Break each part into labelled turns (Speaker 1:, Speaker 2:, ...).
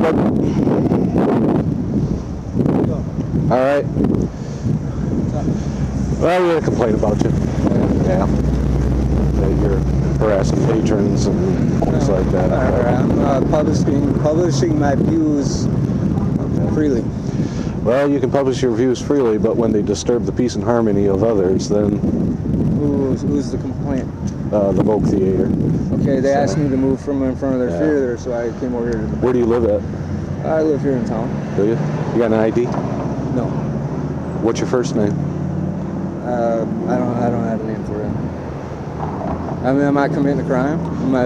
Speaker 1: All right. Well, we're going to complain about you. Yeah. That you're harassing patrons and things like that.
Speaker 2: I'm publishing my views freely.
Speaker 1: Well, you can publish your views freely, but when they disturb the peace and harmony of others, then...
Speaker 2: Who's the complaint?
Speaker 1: The Vogue Theater.
Speaker 2: Okay, they asked me to move from in front of their theater, so I came over here to the...
Speaker 1: Where do you live at?
Speaker 2: I live here in town.
Speaker 1: Do you? You got an ID?
Speaker 2: No.
Speaker 1: What's your first name?
Speaker 2: I don't have a name for it. I mean, am I committing a crime? Am I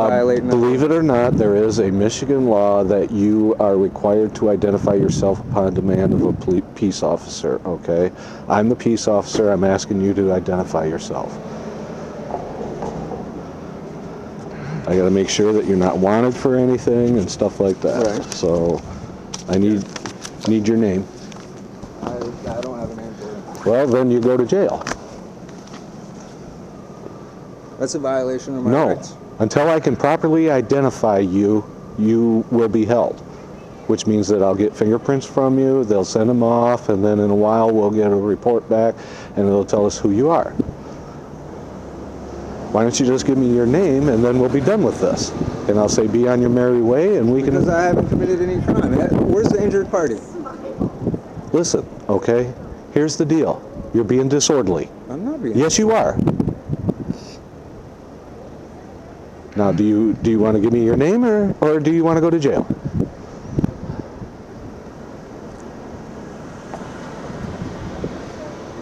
Speaker 2: violating?
Speaker 1: Believe it or not, there is a Michigan law that you are required to identify yourself upon demand of a peace officer, okay? I'm the peace officer. I'm asking you to identify yourself. I got to make sure that you're not wanted for anything and stuff like that.
Speaker 2: Right.
Speaker 1: So I need your name.
Speaker 2: I don't have a name for it.
Speaker 1: Well, then you go to jail.
Speaker 2: That's a violation of my rights.
Speaker 1: Until I can properly identify you, you will be held. Which means that I'll get fingerprints from you, they'll send them off, and then in a while we'll get a report back and it'll tell us who you are. Why don't you just give me your name and then we'll be done with this. And I'll say be on your merry way and we can...
Speaker 2: Because I haven't committed any crime. Where's the injured party?
Speaker 1: Listen, okay? Here's the deal. You're being disorderly.
Speaker 2: I'm not being...
Speaker 1: Yes, you are. Now, do you want to give me your name or do you want to go to jail?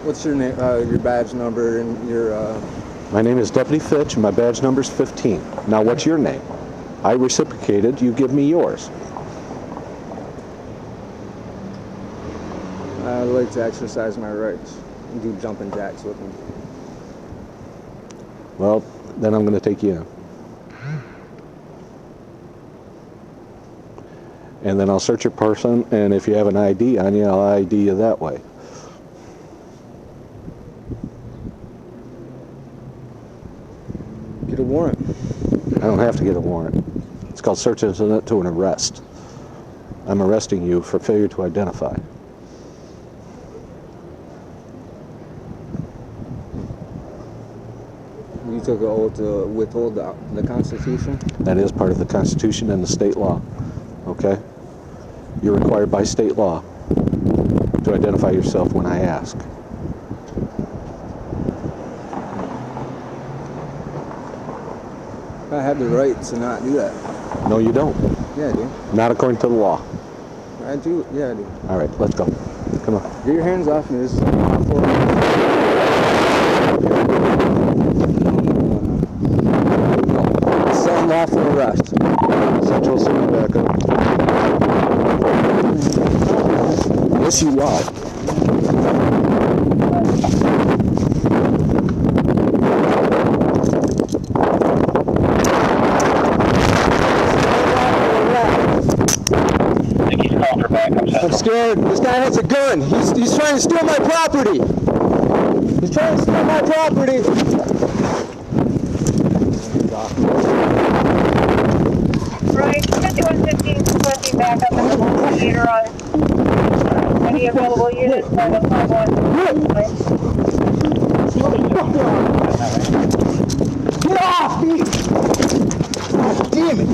Speaker 2: What's your name, your badge number and your...
Speaker 1: My name is Deputy Fitch and my badge number is 15. Now, what's your name? I reciprocated. You give me yours.
Speaker 2: I'd like to exercise my rights and do jumping jacks with them.
Speaker 1: Well, then I'm going to take you in. And then I'll search your person, and if you have an ID on you, I'll ID you that way.
Speaker 2: Get a warrant.
Speaker 1: I don't have to get a warrant. It's called search incident to an arrest. I'm arresting you for failure to identify.
Speaker 2: You took an oath to withhold the Constitution?
Speaker 1: That is part of the Constitution and the state law. Okay? You're required by state law to identify yourself when I ask.
Speaker 2: I have the right to not do that.
Speaker 1: No, you don't.
Speaker 2: Yeah, I do.
Speaker 1: Not according to the law.
Speaker 2: I do. Yeah, I do.
Speaker 1: All right, let's go. Come on.
Speaker 2: Get your hands off me. This is unlawful. This is unlawful arrest.
Speaker 1: Central City backup. Yes, you are.
Speaker 2: I'm scared. This guy has a gun. He's trying to steal my property. He's trying to steal my property.
Speaker 3: Right, 5115 requesting backup in the local theater on any available units by the 5-1.
Speaker 2: Get off me! God damn it!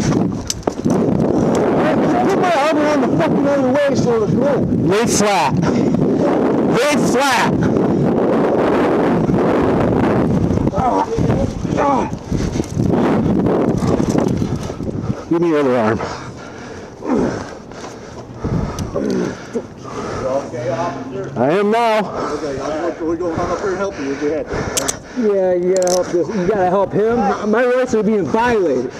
Speaker 2: Put my arm around the fucking other way so it'll go.
Speaker 1: Lay flat. Lay flat. Give me your other arm.
Speaker 4: Okay, officer?
Speaker 1: I am now.
Speaker 4: Okay, we're going to come up here and help you if we have to.
Speaker 2: Yeah, you gotta help this. You gotta help him. My rights are being violated.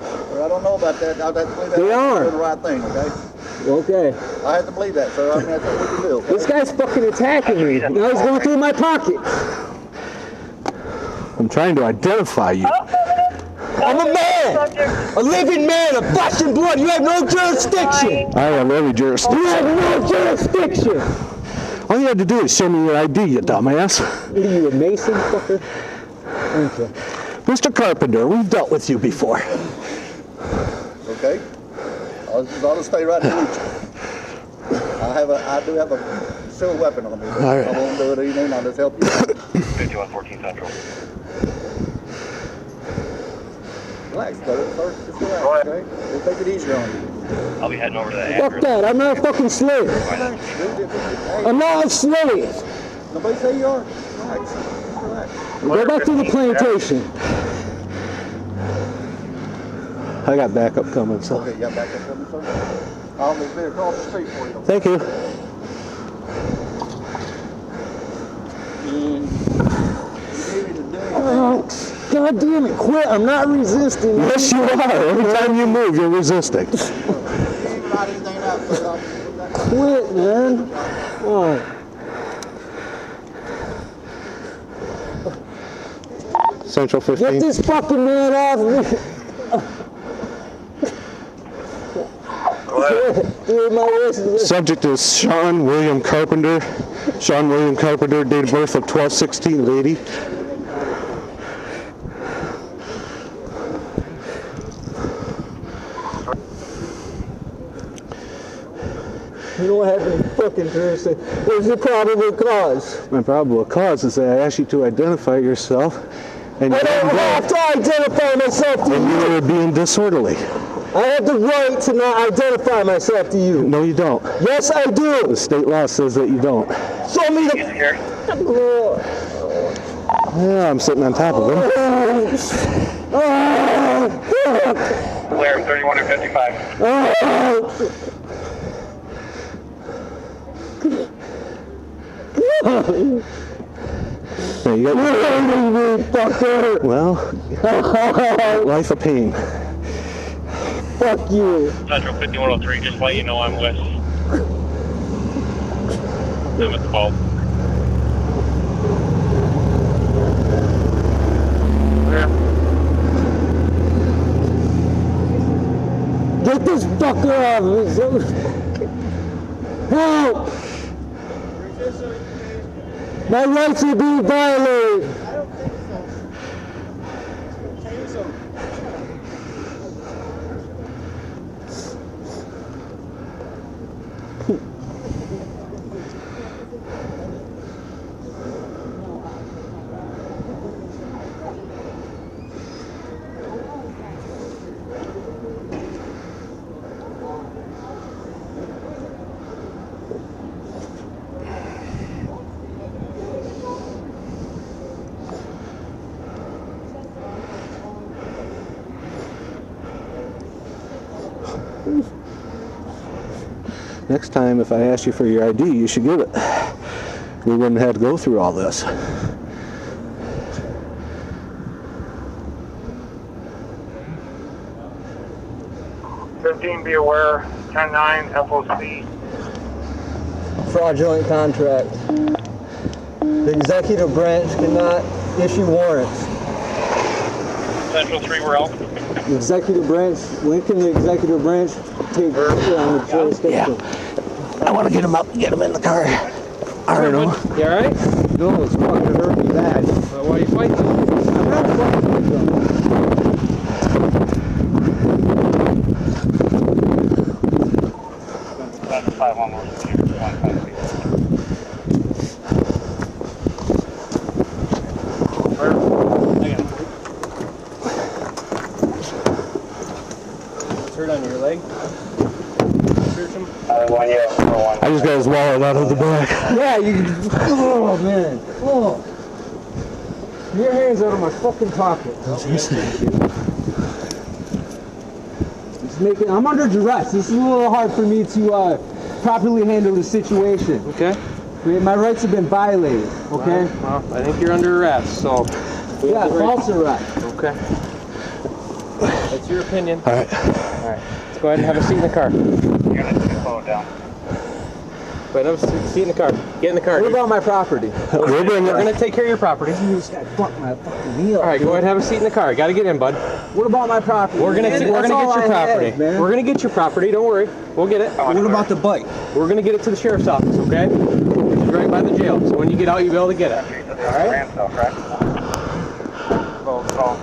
Speaker 4: Well, I don't know about that. I have to believe that
Speaker 2: They are.
Speaker 4: doing the right thing, okay?
Speaker 2: Okay.
Speaker 4: I have to believe that, sir. I mean, that's what we can do, okay?
Speaker 2: This guy's fucking attacking me. Now he's going through my pocket.
Speaker 1: I'm trying to identify you.
Speaker 2: I'm a man! A living man, a flesh and blood. You have no jurisdiction.
Speaker 1: I have every jurisdiction.
Speaker 2: You have no jurisdiction.
Speaker 1: All you had to do is show me your ID, you dumbass.
Speaker 2: What are you, a mason, fucker? Okay.
Speaker 1: Mr. Carpenter, we've dealt with you before.
Speaker 4: Okay? I'll just stay right there with you. I do have a concealed weapon on me. But
Speaker 1: All right.
Speaker 4: I won't do it evening. I'll just help you.
Speaker 5: 5114 Central.
Speaker 4: Relax, brother. First, just relax, okay? Just take it easy on you.
Speaker 5: I'll be heading over to the
Speaker 2: Fuck
Speaker 5: address.
Speaker 2: that, I'm not a fucking slave. I'm not a slave.
Speaker 4: Nobody say you are. Relax. Relax.
Speaker 2: Go back to the plantation.
Speaker 1: I got backup coming, so.
Speaker 4: Okay, you got back up for me, sir? I'll be there across the street for you.
Speaker 1: Thank you.
Speaker 2: Oh, God damn it, quit. I'm not resisting.
Speaker 1: Yes, you are. Every time you move, you're resisting.
Speaker 4: You ain't write anything out, so I'll put that.
Speaker 2: Quit, man. Oh.
Speaker 1: Central
Speaker 2: Get
Speaker 1: 15.
Speaker 2: this fucking man off me.
Speaker 5: Go ahead.
Speaker 2: Dude, my wrist is...
Speaker 1: Subject is Sean William Carpenter. Sean William Carpenter, date of birth of 12/16, lady.
Speaker 2: You don't have any fucking Thursday. What's your probable cause?
Speaker 1: My probable cause is that I asked you to identify yourself, and
Speaker 2: I
Speaker 1: you
Speaker 2: don't
Speaker 1: didn't
Speaker 2: have
Speaker 1: go.
Speaker 2: to identify myself to
Speaker 1: And
Speaker 2: you.
Speaker 1: you were being disorderly.
Speaker 2: I have the right to not identify myself to you.
Speaker 1: No, you don't.
Speaker 2: Yes, I do.
Speaker 1: The state law says that you don't.
Speaker 2: Show me the...
Speaker 5: Here.
Speaker 1: Yeah, I'm sitting on top of him.
Speaker 5: Clear 31 and 55.
Speaker 1: Now you got, well, life of pain.
Speaker 2: Fuck you.
Speaker 5: Central 5103, just let you know I'm with. I'm at the vault.
Speaker 2: Get this fucker off me. Help! My rights are being violated.
Speaker 1: Next time, if I ask you for your ID, you should give it. We wouldn't have to go through all this.
Speaker 5: Be aware, 10-9 FOC.
Speaker 2: Fraudulent contract. The executive branch cannot issue warrants.
Speaker 5: Central 3, we're out.
Speaker 2: The executive branch, when can the executive branch take on the jurisdiction?
Speaker 1: I want to get him up, get him in the car. I don't know.
Speaker 2: You alright?
Speaker 1: No, it's fucking hurt me bad.
Speaker 2: Why are you fighting? I'm not fighting with them.
Speaker 5: That's 5-1 more.
Speaker 2: Hurt on your leg?
Speaker 1: I just got his wallet out of the bag.
Speaker 2: Yeah, you. Oh, man. Oh. Your hands out of my fucking pocket. It's making. I'm under duress. This is a little hard for me to properly handle the situation.
Speaker 6: Okay.
Speaker 2: My rights have been violated. Okay.
Speaker 6: Well, I think you're under arrest, so.
Speaker 2: Yeah, false arrest.
Speaker 6: Okay. That's your opinion.
Speaker 1: All right.
Speaker 6: All right. Let's go ahead and have a seat in the car.
Speaker 5: You're going to slow it down.
Speaker 6: Go ahead and have a seat in the car. Get in the car.
Speaker 2: What about my property?
Speaker 6: We're going to take care of your property.
Speaker 2: This guy fucked my fucking meal.
Speaker 6: All right, go ahead and have a seat in the car. Got to get in, bud.
Speaker 2: What about my property?
Speaker 6: We're gonna
Speaker 2: Man,
Speaker 6: get
Speaker 2: that's all
Speaker 6: your
Speaker 2: I
Speaker 6: property.
Speaker 2: had, man.
Speaker 6: We're gonna get your property. Don't worry. We'll get it.
Speaker 2: What about the bike?
Speaker 6: We're gonna get it to the sheriff's office. Okay? Which is right by the jail. So when you get out, you'll be able to get it.
Speaker 5: All right? Correct? Slow.